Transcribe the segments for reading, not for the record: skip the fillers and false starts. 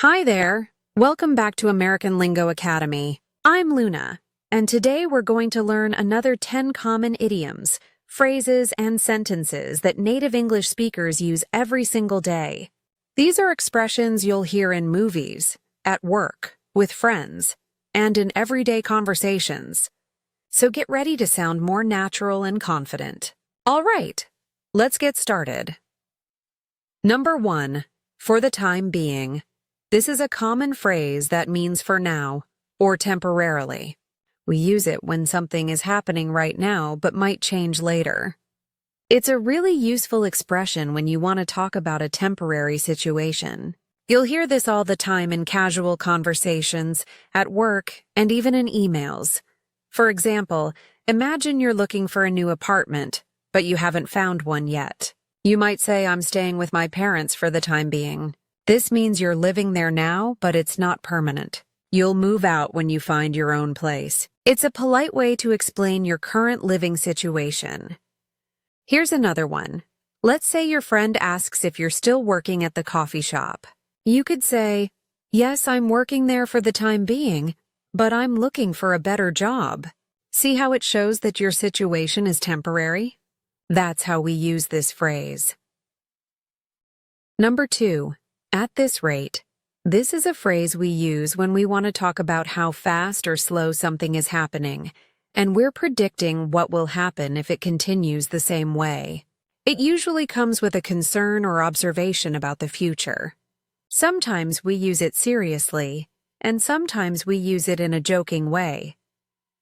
Hi there. Welcome back to American Lingo Academy. I'm Luna, and today we're going to learn another 10 common idioms, phrases, and sentences that native English speakers use every single day. These are expressions you'll hear in movies, at work, with friends, and in everyday conversations. So get ready to sound more natural and confident. All right, let's get started. Number 1, for the time being. This is a common phrase that means for now or temporarily. We use it when something is happening right now but might change later. It's a really useful expression when you want to talk about a temporary situation. You'll hear this all the time in casual conversations, at work, and even in emails. For example, imagine you're looking for a new apartment, but you haven't found one yet. You might say, "I'm staying with my parents for the time being." This means you're living there now, but it's not permanent. You'll move out when you find your own place. It's a polite way to explain your current living situation. Here's another one. Let's say your friend asks if you're still working at the coffee shop. You could say, "Yes, I'm working there for the time being, but I'm looking for a better job." See how it shows that your situation is temporary? That's how we use this phrase. Number 2. At this rate. This is a phrase we use when we want to talk about how fast or slow something is happening, and we're predicting what will happen if it continues the same way. It usually comes with a concern or observation about the future. Sometimes we use it seriously, and sometimes we use it in a joking way.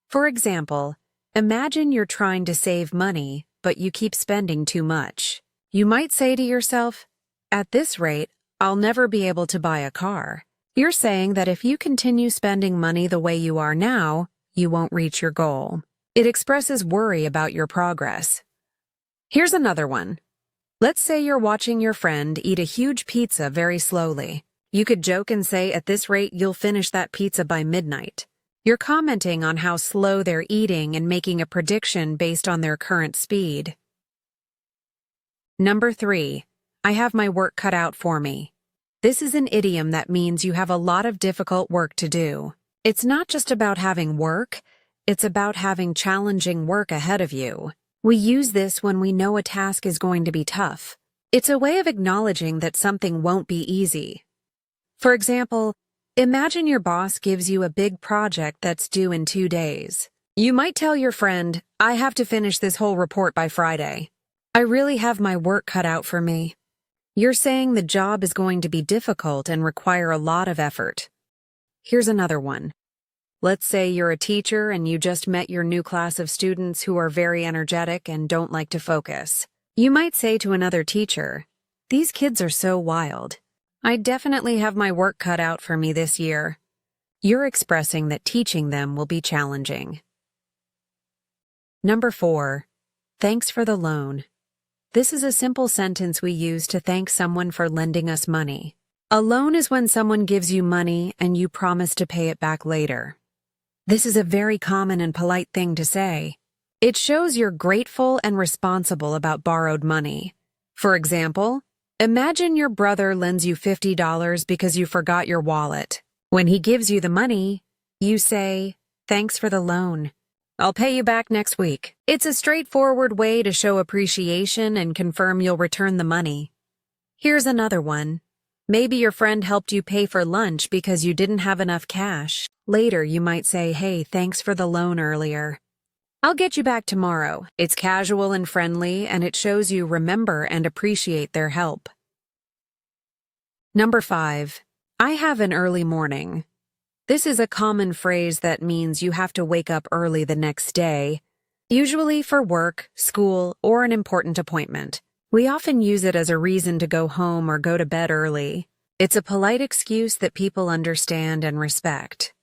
For example, imagine you're trying to save money, but you keep spending too much. You might say to yourself, "At this rate, I'll never be able to buy a car." You're saying that if you continue spending money the way you are now, you won't reach your goal. It expresses worry about your progress. Here's another one. Let's say you're watching your friend eat a huge pizza very slowly. You could joke and say, "At this rate, you'll finish that pizza by midnight." You're commenting on how slow they're eating and making a prediction based on their current speed. Number 3. I have my work cut out for me. This is an idiom that means you have a lot of difficult work to do. It's not just about having work, it's about having challenging work ahead of you. We use this when we know a task is going to be tough. It's a way of acknowledging that something won't be easy. For example, imagine your boss gives you a big project that's due in 2 days. You might tell your friend, "I have to finish this whole report by Friday. I really have my work cut out for me." You're saying the job is going to be difficult and require a lot of effort. Here's another one. Let's say you're a teacher and you just met your new class of students who are very energetic and don't like to focus. You might say to another teacher, "These kids are so wild. I definitely have my work cut out for me this year." You're expressing that teaching them will be challenging. Number 4. Thanks for the loan. This is a simple sentence we use to thank someone for lending us money. A loan is when someone gives you money and you promise to pay it back later. This is a very common and polite thing to say. It shows you're grateful and responsible about borrowed money. For example, imagine your brother lends you $50 because you forgot your wallet. When he gives you the money, you say, "Thanks for the loan. I'll pay you back next week." It's a straightforward way to show appreciation and confirm you'll return the money. Here's another one. Maybe your friend helped you pay for lunch because you didn't have enough cash. Later, you might say, "Hey, thanks for the loan earlier. I'll get you back tomorrow." It's casual and friendly, and it shows you remember and appreciate their help. Number 5. I have an early morning. This is a common phrase that means you have to wake up early the next day, usually for work, school, or an important appointment. We often use it as a reason to go home or go to bed early. It's a polite excuse that people understand and respect.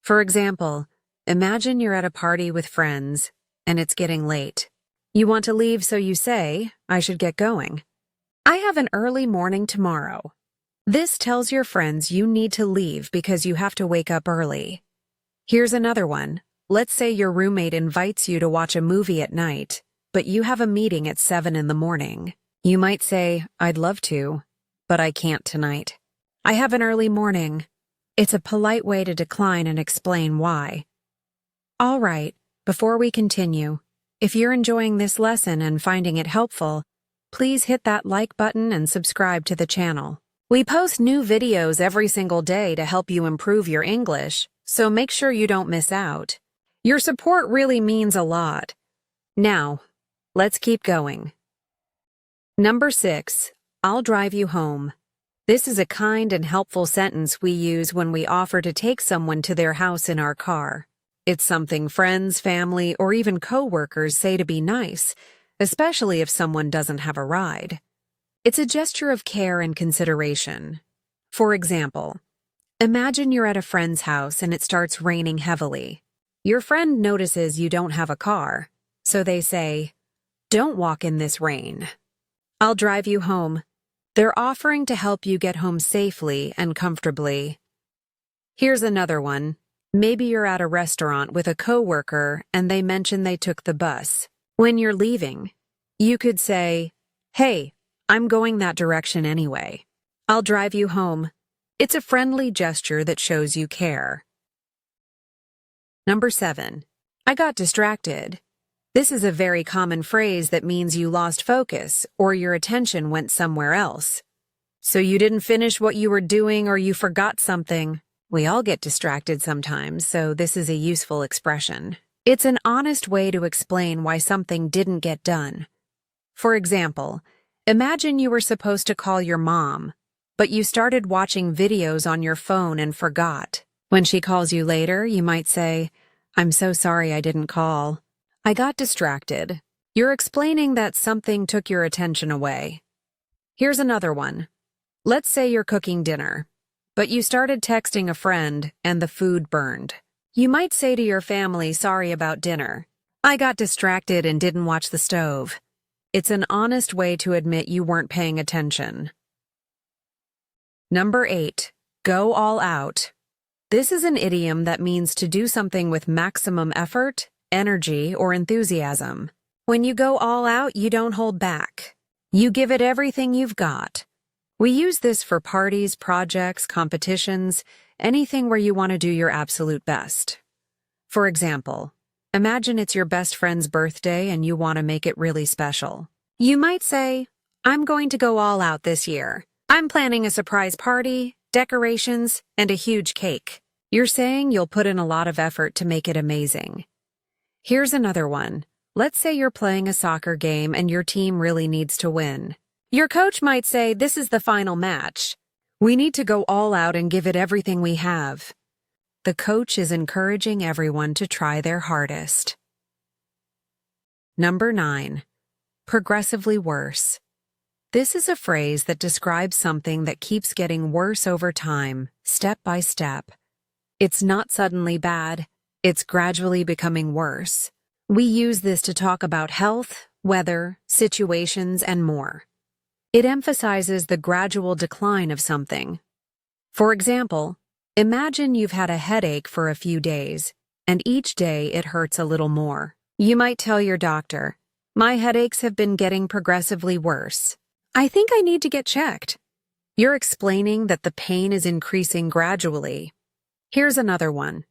For example, imagine you're at a party with friends, and it's getting late. You want to leave, so you say, "I should get going. I have an early morning tomorrow." This tells your friends you need to leave because you have to wake up early. Here's another one. Let's say your roommate invites you to watch a movie at night, but you have a meeting at 7 in the morning. You might say, "I'd love to, but I can't tonight." I have an early morning. It's a polite way to decline and explain why. All right, before we continue, if you're enjoying this lesson and finding it helpful, please hit that like button and subscribe to the channel. We post new videos every single day to help you improve your English, so make sure you don't miss out. Your support really means a lot. Now, let's keep going. Number 6, I'll drive you home. This is a kind and helpful sentence we use when we offer to take someone to their house in our car. It's something friends, family, or even coworkers say to be nice, especially if someone doesn't have a ride. It's a gesture of care and consideration. For example, imagine you're at a friend's house and it starts raining heavily. Your friend notices you don't have a car, so they say, "Don't walk in this rain. I'll drive you home." They're offering to help you get home safely and comfortably. Here's another one. Maybe you're at a restaurant with a coworker and they mention they took the bus. When you're leaving, you could say, "Hey, I'm going that direction anyway. I'll drive you home." It's a friendly gesture that shows you care. Number 7, I got distracted. This is a very common phrase that means you lost focus or your attention went somewhere else. So you didn't finish what you were doing or you forgot something. We all get distracted sometimes, so this is a useful expression. It's an honest way to explain why something didn't get done. For example, imagine you were supposed to call your mom, but you started watching videos on your phone and forgot. When she calls you later, you might say, "I'm so sorry I didn't call. I got distracted." You're explaining that something took your attention away. Here's another one. Let's say you're cooking dinner, but you started texting a friend and the food burned. You might say to your family, "Sorry about dinner. I got distracted and didn't watch the stove." It's an honest way to admit you weren't paying attention. Number 8, go all out. This is an idiom that means to do something with maximum effort, energy, or enthusiasm. When you go all out, you don't hold back. You give it everything you've got. We use this for parties, projects, competitions, anything where you want to do your absolute best. For example, imagine it's your best friend's birthday and you want to make it really special. You might say, "I'm going to go all out this year. I'm planning a surprise party, decorations, and a huge cake." You're saying you'll put in a lot of effort to make it amazing. Here's another one. Let's say you're playing a soccer game and your team really needs to win. Your coach might say, "This is the final match. We need to go all out and give it everything we have." The coach is encouraging everyone to try their hardest. Number 9, progressively worse. This is a phrase that describes something that keeps getting worse over time, step by step. It's not suddenly bad, it's gradually becoming worse. We use this to talk about health, weather, situations, and more. It emphasizes the gradual decline of something. For example, imagine you've had a headache for a few days, and each day it hurts a little more. You might tell your doctor, "My headaches have been getting progressively worse. I think I need to get checked." You're explaining that the pain is increasing gradually. Here's another one.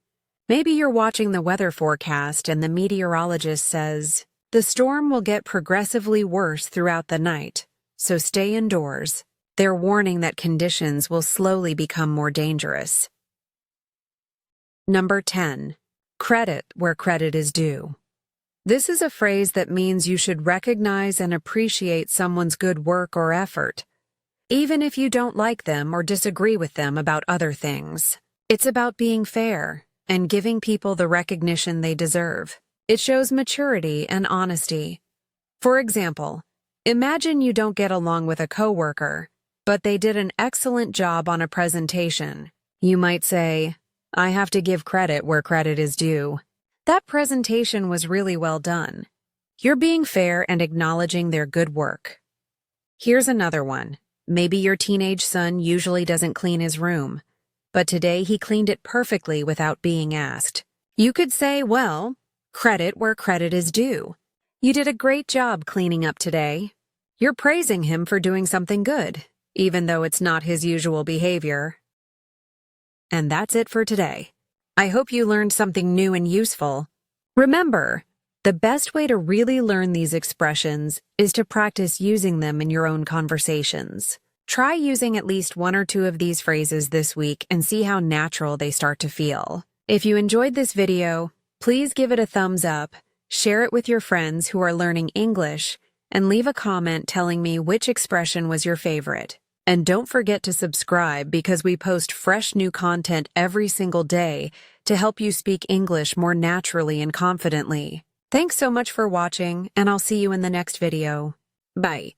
Maybe you're watching the weather forecast and the meteorologist says, "The storm will get progressively worse throughout the night, so stay indoors." They're warning that conditions will slowly become more dangerous. Number 10, credit where credit is due. This is a phrase that means you should recognize and appreciate someone's good work or effort, even if you don't like them or disagree with them about other things. It's about being fair and giving people the recognition they deserve. It shows maturity and honesty. For example, imagine you don't get along with a coworker, but they did an excellent job on a presentation. You might say, "I have to give credit where credit is due. That presentation was really well done." You're being fair and acknowledging their good work. Here's another one. Maybe your teenage son usually doesn't clean his room, but today he cleaned it perfectly without being asked. You could say, "Well, credit where credit is due. You did a great job cleaning up today." You're praising him for doing something good, even though it's not his usual behavior. And that's it for today. I hope you learned something new and useful. Remember, the best way to really learn these expressions is to practice using them in your own conversations. Try using at least one or two of these phrases this week and see how natural they start to feel. If you enjoyed this video, please give it a thumbs up, share it with your friends who are learning English, and leave a comment telling me which expression was your favorite. And don't forget to subscribe because we post fresh new content every single day to help you speak English more naturally and confidently. Thanks so much for watching, and I'll see you in the next video. Bye.